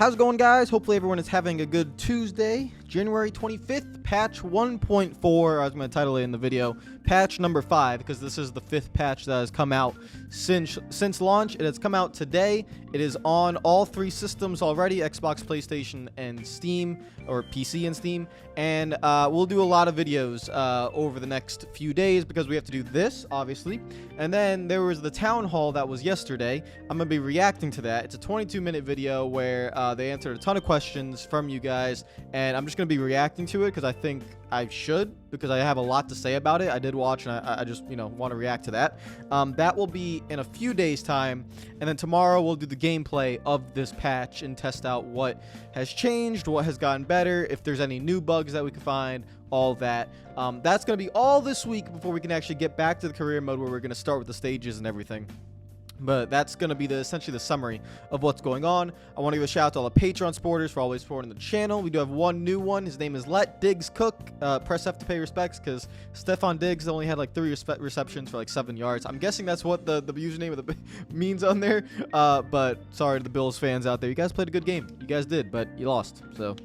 How's it going, guys? Hopefully everyone is having a good Tuesday, January 25th, patch 1.4. I was going to title it in the video, patch number 5, because this is the 5th patch that has come out since launch. It has come out today. It is on all 3 systems already, Xbox, PlayStation, and Steam, or PC and Steam. And we'll do a lot of videos over the next few days because we have to do this, obviously. And then there was the town hall that was yesterday. I'm going to be reacting to that. It's a 22-minute video where they answered a ton of questions from you guys, and I'm just going to be reacting to it because I think I should, because I have a lot to say about it. I did watch, and I just, want to react to that. That will be in a few days' time, and then tomorrow we'll do the gameplay of this patch and test out what has changed, what has gotten better, if there's any new bugs that we can find, all that. That's going to be all this week before we can actually get back to the career mode where we're going to start with the stages and everything. But that's going to be essentially the summary of what's going on. I want to give a shout out to all the Patreon supporters for always supporting the channel. We do have one new one. His name is Let Diggs Cook. Press F to pay respects because Stefan Diggs only had like 3 receptions for like 7 yards. I'm guessing that's what the username of the means on there. But sorry to the Bills fans out there. You guys played a good game. You guys did, but you lost. So,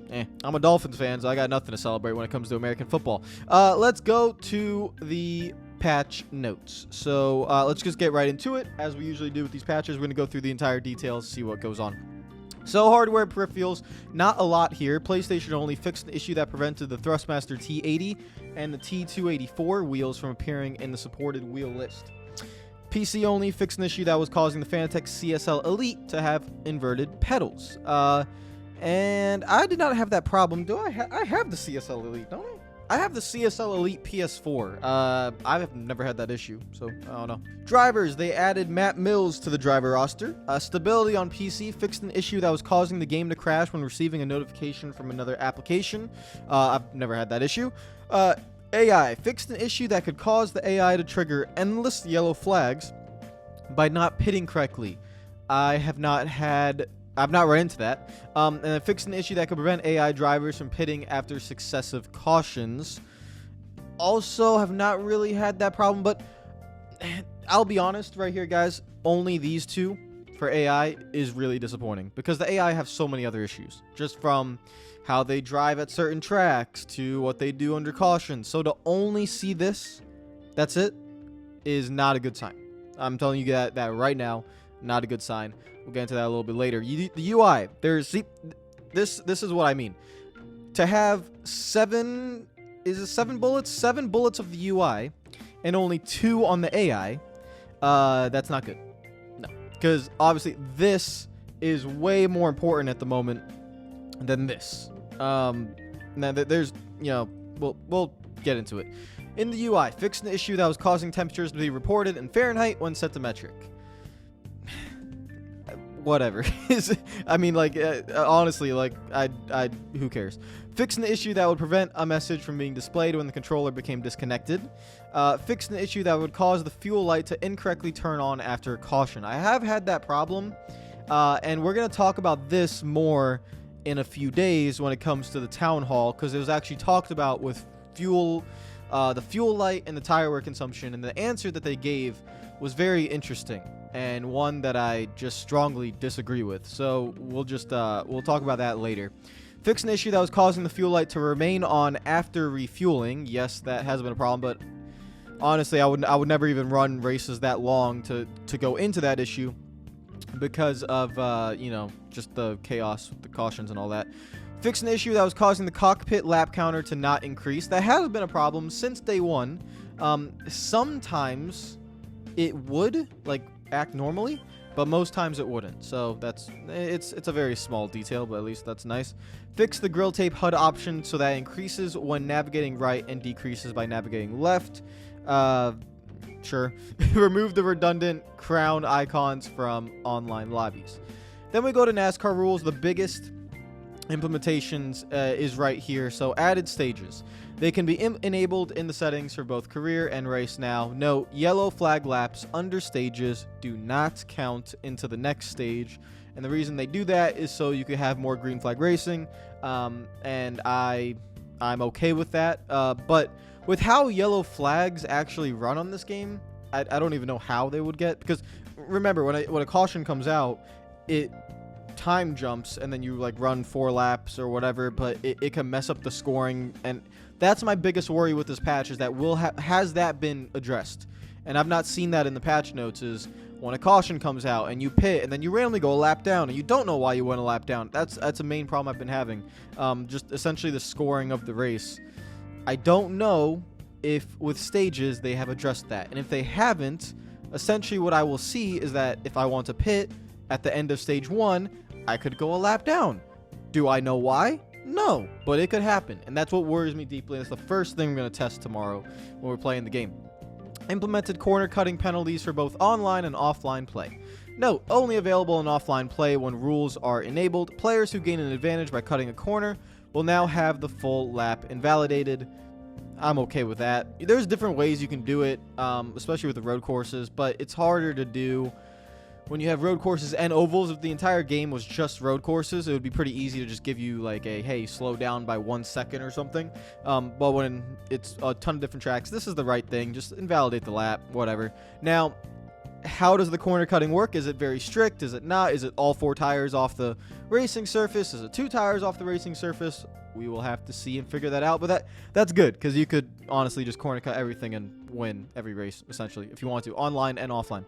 I'm a Dolphins fan, so I got nothing to celebrate when it comes to American football. Let's go to the patch notes. So let's just get right into it. As we usually do with these patches, we're going to go through the entire details, see what goes on. So hardware peripherals, not a lot here. PlayStation only fixed an issue that prevented the Thrustmaster T80 and the T284 wheels from appearing in the supported wheel list. PC only fixed an issue that was causing the Fanatec CSL Elite to have inverted pedals. And I did not have that problem. Do I? I have the CSL Elite, don't I? I have the CSL Elite PS4. I have never had that issue, so I don't know. Drivers, they added Matt Mills to the driver roster. Stability on PC fixed an issue that was causing the game to crash when receiving a notification from another application. I've never had that issue. AI fixed an issue that could cause the AI to trigger endless yellow flags by not pitting correctly. I've not run into that. And it fixed an issue that could prevent AI drivers from pitting after successive cautions. Also, have not really had that problem, but I'll be honest right here, guys. Only these 2 for AI is really disappointing because the AI have so many other issues. Just from how they drive at certain tracks to what they do under caution. So to only see this, that's it, is not a good sign. I'm telling you that right now, not a good sign. We'll get into that a little bit later. The UI, this is what I mean. To have 7 bullets? 7 bullets of the UI and only 2 on the AI, that's not good. No, because obviously this is way more important at the moment than this. Now there's, we'll get into it. In the UI, fixed an issue that was causing temperatures to be reported in Fahrenheit when set to metric. Whatever. I mean, like, honestly, like, who cares? Fixed an issue that would prevent a message from being displayed when the controller became disconnected. Fixed an issue that would cause the fuel light to incorrectly turn on after caution. I have had that problem, and we're going to talk about this more in a few days when it comes to the town hall, because it was actually talked about with the fuel light and the tire wear consumption, and the answer that they gave was very interesting and one that I just strongly disagree with. So we'll talk about that later. Fix an issue that was causing the fuel light to remain on after refueling. Yes, that has been a problem, but honestly, I would never even run races that long to go into that issue because of just the chaos with the cautions and all that. Fix an issue that was causing the cockpit lap counter to not increase. That has been a problem since day 1. Sometimes it would act normally, but most times it wouldn't. So it's a very small detail, but at least that's nice. Fix the grill tape HUD option so that it increases when navigating right and decreases by navigating left. Sure. Remove the redundant crown icons from online lobbies. Then we go to NASCAR rules. The biggest implementations is right here. So added stages. They can be enabled in the settings for both career and race now. Note, yellow flag laps under stages do not count into the next stage. And the reason they do that is so you can have more green flag racing. And I'm okay with that. But with how yellow flags actually run on this game, I don't even know how they would get. Because remember, when a caution comes out, it time jumps and then you like run 4 laps or whatever, but it can mess up the scoring. And that's my biggest worry with this patch, is that has that been addressed? And I've not seen that in the patch notes. Is when a caution comes out and you pit and then you randomly go a lap down and you don't know why you went a lap down. That's a main problem I've been having. Just essentially the scoring of the race. I don't know if with stages they have addressed that. And if they haven't, essentially what I will see is that if I want to pit at the end of stage 1, I could go a lap down. Do I know why? No, but it could happen. And that's what worries me deeply. That's the first thing I'm going to test tomorrow when we're playing the game. Implemented corner cutting penalties for both online and offline play. Note, only available in offline play when rules are enabled. Players who gain an advantage by cutting a corner will now have the full lap invalidated. I'm okay with that. There's different ways you can do it, especially with the road courses, but it's harder to do when you have road courses and ovals. If the entire game was just road courses, it would be pretty easy to just give you like a, hey, slow down by 1 second or something. But when it's a ton of different tracks, this is the right thing. Just invalidate the lap, whatever. Now, how does the corner cutting work? Is it very strict? Is it not? Is it all 4 tires off the racing surface? Is it 2 tires off the racing surface? We will have to see and figure that out. But that's good, because you could honestly just corner cut everything and win every race, essentially, if you want to, online and offline.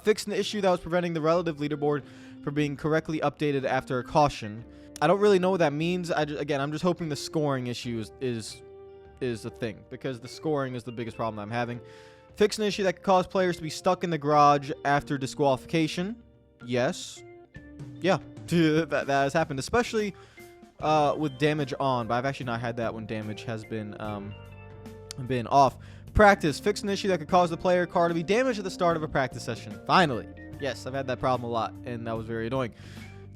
Fixed an issue that was preventing the relative leaderboard from being correctly updated after a caution. I don't really know what that means. I'm just hoping the scoring issue is a thing, because the scoring is the biggest problem I'm having. Fix an issue that could cause players to be stuck in the garage after disqualification. Yes. Yeah, that has happened, especially with damage on, but I've actually not had that when damage has been off. Practice. Fix an issue that could cause the player car to be damaged at the start of a practice session. Finally. Yes, I've had that problem a lot, and that was very annoying.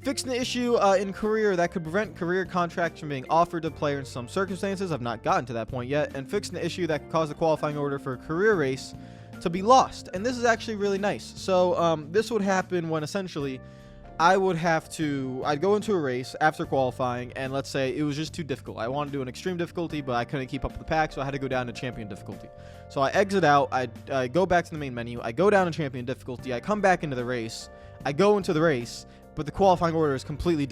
Fix an issue in career that could prevent career contracts from being offered to player in some circumstances. I've not gotten to that point yet. And fix an issue that could cause the qualifying order for a career race to be lost. And this is actually really nice. So this would happen when essentially I'd go into a race after qualifying, and let's say it was just too difficult. I wanted to do an extreme difficulty, but I couldn't keep up with the pack, so I had to go down to champion difficulty. So I exit out, I go back to the main menu, I go down to champion difficulty, I come back into the race, I go into the race, but the qualifying order is completely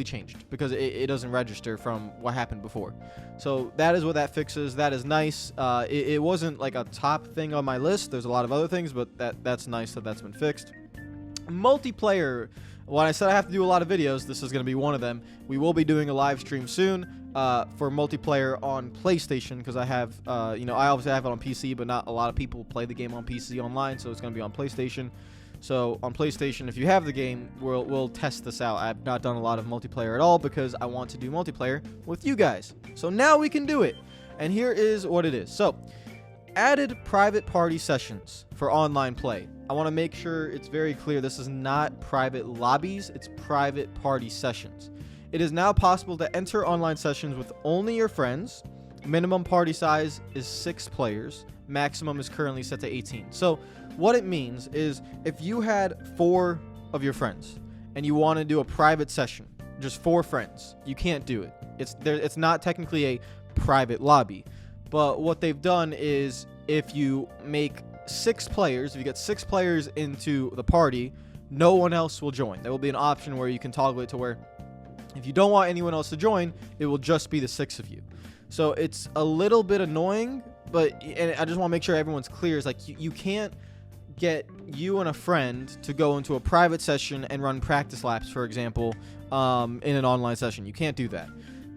changed because it doesn't register from what happened before. So that is what that fixes. That is nice. It wasn't like a top thing on my list. There's a lot of other things, but that's nice that that's been fixed. Multiplayer. When I said I have to do a lot of videos, this is going to be one of them. We will be doing a live stream soon for multiplayer on PlayStation, because I have, I obviously have it on PC, but not a lot of people play the game on PC online, so it's going to be on PlayStation. So on PlayStation, if you have the game, we'll test this out. I've not done a lot of multiplayer at all because I want to do multiplayer with you guys. So now we can do it. And here is what it is. So, added private party sessions for online play. I want to make sure it's very clear this is not private lobbies, it's private party sessions. It is now possible to enter online sessions with only your friends. Minimum party size is 6 players. Maximum is currently set to 18. So what it means is if you had 4 of your friends and you want to do a private session, just 4 friends, you can't do it. It's not technically a private lobby. But what they've done is if you make 6 players, if you get 6 players into the party, no one else will join. There will be an option where you can toggle it to where if you don't want anyone else to join, it will just be the 6 of you. So it's a little bit annoying, and I just want to make sure everyone's clear. It's like you can't get you and a friend to go into a private session and run practice laps, for example, in an online session. You can't do that.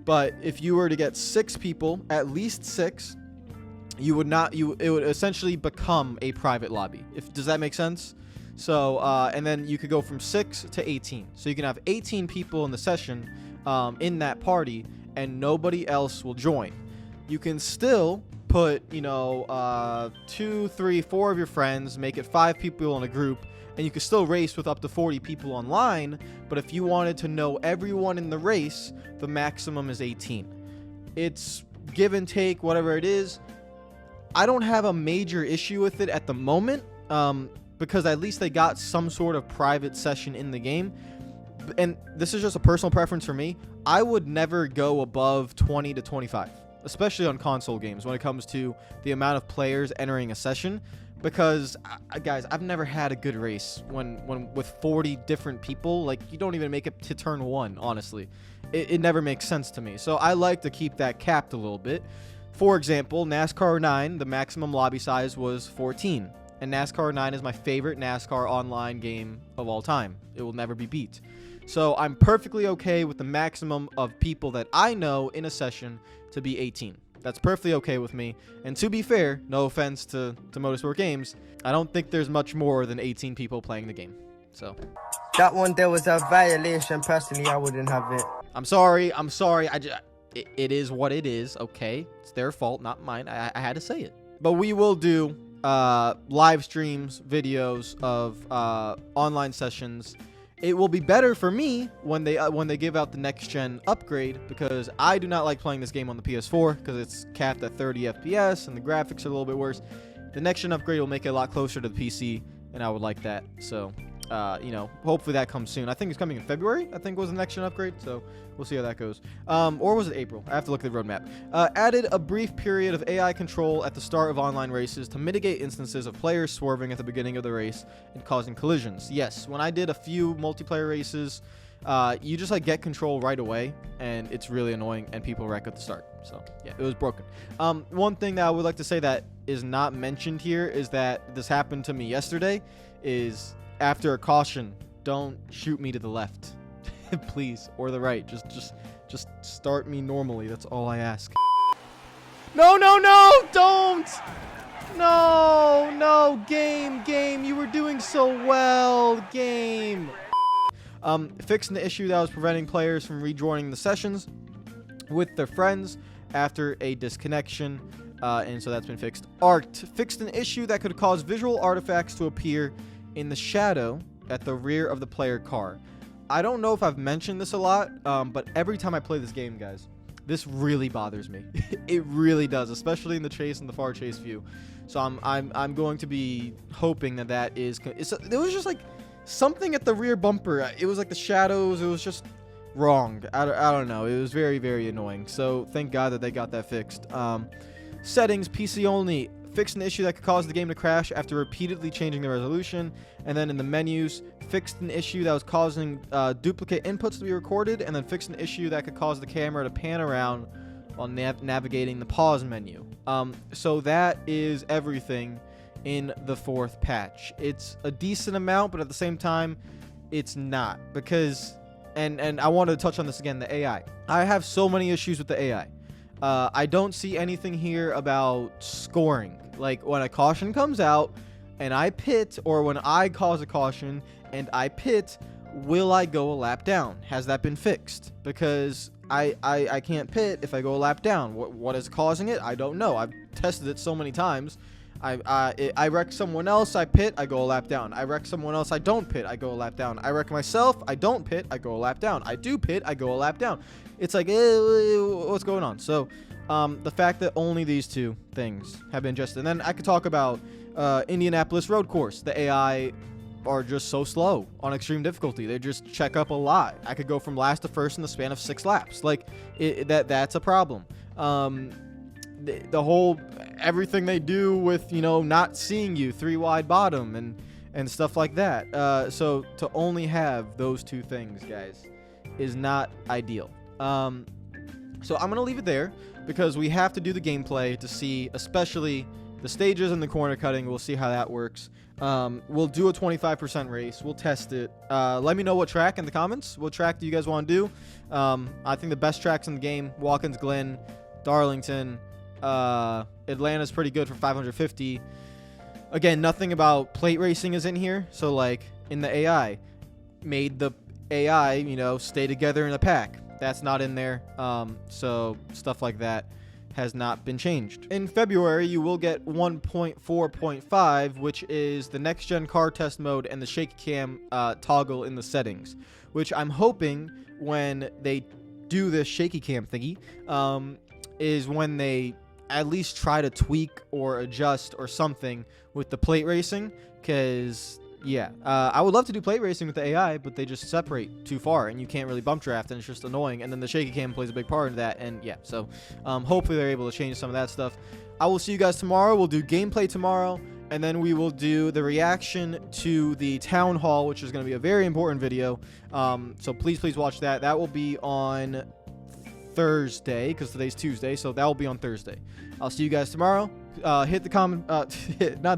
But if you were to get 6 people, at least 6, it would essentially become a private lobby. Does that make sense? So, and then you could go from 6 to 18. So you can have 18 people in the session, in that party, and nobody else will join. You can still put, 2, 3, 4 of your friends, make it 5 people in a group, and you can still race with up to 40 people online. But if you wanted to know everyone in the race, the maximum is 18. It's give and take, whatever it is. I don't have a major issue with it at the moment, because at least they got some sort of private session in the game. And this is just a personal preference for me. I would never go above 20 to 25, especially on console games when it comes to the amount of players entering a session. because guys, I've never had a good race when with 40 different people. Like, you don't even make it to turn 1, honestly. It never makes sense to me. So I like to keep that capped a little bit. For example, NASCAR 9, the maximum lobby size was 14. And NASCAR 9 is my favorite NASCAR online game of all time. It will never be beat. So I'm perfectly okay with the maximum of people that I know in a session to be 18. That's perfectly okay with me. And to be fair, no offense to Motorsport Games, I don't think there's much more than 18 people playing the game. So that one, there was a violation. Personally, I wouldn't have it. I'm sorry. It is what it is. Okay, it's their fault, not mine. I had to say it. But we will do live streams, videos of online sessions. It will be better for me when they give out the next gen upgrade, because I do not like playing this game on the PS4 because it's capped at 30 FPS and the graphics are a little bit worse. The next gen upgrade will make it a lot closer to the PC, and I would like that. So, you know, hopefully that comes soon. I think it's coming in February, I think was the next gen upgrade. So we'll see how that goes. Or was it April? I have to look at the roadmap. Added a brief period of AI control at the start of online races to mitigate instances of players swerving at the beginning of the race and causing collisions. Yes, when I did a few multiplayer races, you just like get control right away, and it's really annoying, and people wreck at the start. So yeah, it was broken. One thing that I would like to say that is not mentioned here is that this happened to me yesterday. Is after a caution, don't shoot me to the left. Please, or the right. Just start me normally. That's all I ask. No, don't. No, game. You were doing so well, game. Fixing the issue that was preventing players from rejoining the sessions with their friends after a disconnection, and so that's been fixed. Arced fixed an issue that could cause visual artifacts to appear in the shadow at the rear of the player car. I don't know if I've mentioned this a lot, but every time I play this game, guys, this really bothers me. It really does, especially in the chase and the far chase view. So I'm going to be hoping that is. There was just like something at the rear bumper. It was like the shadows. It was just wrong. I don't know. It was very, very annoying. So thank God that they got that fixed. Settings, PC only. Fixed an issue that could cause the game to crash after repeatedly changing the resolution. And then in the menus, fixed an issue that was causing duplicate inputs to be recorded, and then fixed an issue that could cause the camera to pan around while navigating the pause menu. So that is everything in the 4th patch. It's a decent amount, but at the same time, it's not, because and I wanted to touch on this again, the AI. I have so many issues with the AI. I don't see anything here about scoring. Like, when a caution comes out and I pit, or when I cause a caution and I pit, will I go a lap down? Has that been fixed? Because I can't pit if I go a lap down. What is causing it? I don't know. I've tested it so many times. I wreck someone else, I pit, I go a lap down. I wreck someone else, I don't pit, I go a lap down. I wreck myself, I don't pit, I go a lap down. I do pit, I go a lap down. It's like, what's going on? So, the fact that only these two things have been adjusted. And then I could talk about Indianapolis Road Course. The AI are just so slow on extreme difficulty. They just check up a lot. I could go from last to first in the span of 6 laps. Like, that's a problem. The whole everything they do with, you know, not seeing you 3 wide bottom and stuff like that. So to only have those two things, guys, is not ideal. So I'm gonna leave it there, because we have to do the gameplay to see, especially the stages and the corner cutting. We'll see how that works. We'll do a 25% race. We'll test it. Let me know what track in the comments. What track do you guys want to do? I think the best tracks in the game: Watkins Glen, Darlington. Atlanta's pretty good for 550. Again, nothing about plate racing is in here. So, like, in the AI, made the AI, you know, stay together in a pack. That's not in there. So stuff like that has not been changed. In February, you will get 1.4.5, which is the next gen car test mode and the shaky cam toggle in the settings, which I'm hoping when they do this shaky cam thingy, is when they at least try to tweak or adjust or something with the plate racing, because yeah, I would love to do plate racing with the AI, but they just separate too far and you can't really bump draft, and it's just annoying. And then the shaky cam plays a big part of that, and yeah, so hopefully they're able to change some of that stuff. I will see you guys tomorrow. We'll do gameplay tomorrow, and then we will do the reaction to the town hall, which is going to be a very important video. So please please watch that. That will be on Thursday, because today's Tuesday, so that will be on Thursday. I'll see you guys tomorrow. Hit the comment, not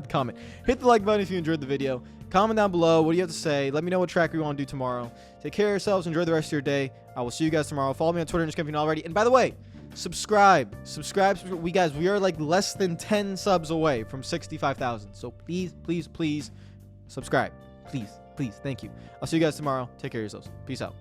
the comment, hit the like button if you enjoyed the video. Comment down below, what do you have to say? Let me know what track we want to do tomorrow. Take care of yourselves, enjoy the rest of your day. I will see you guys tomorrow. Follow me on Twitter if you haven't already, and by the way, subscribe. We are like less than 10 subs away from 65,000, so please subscribe, please, thank you. I'll see you guys tomorrow. Take care of yourselves. Peace out.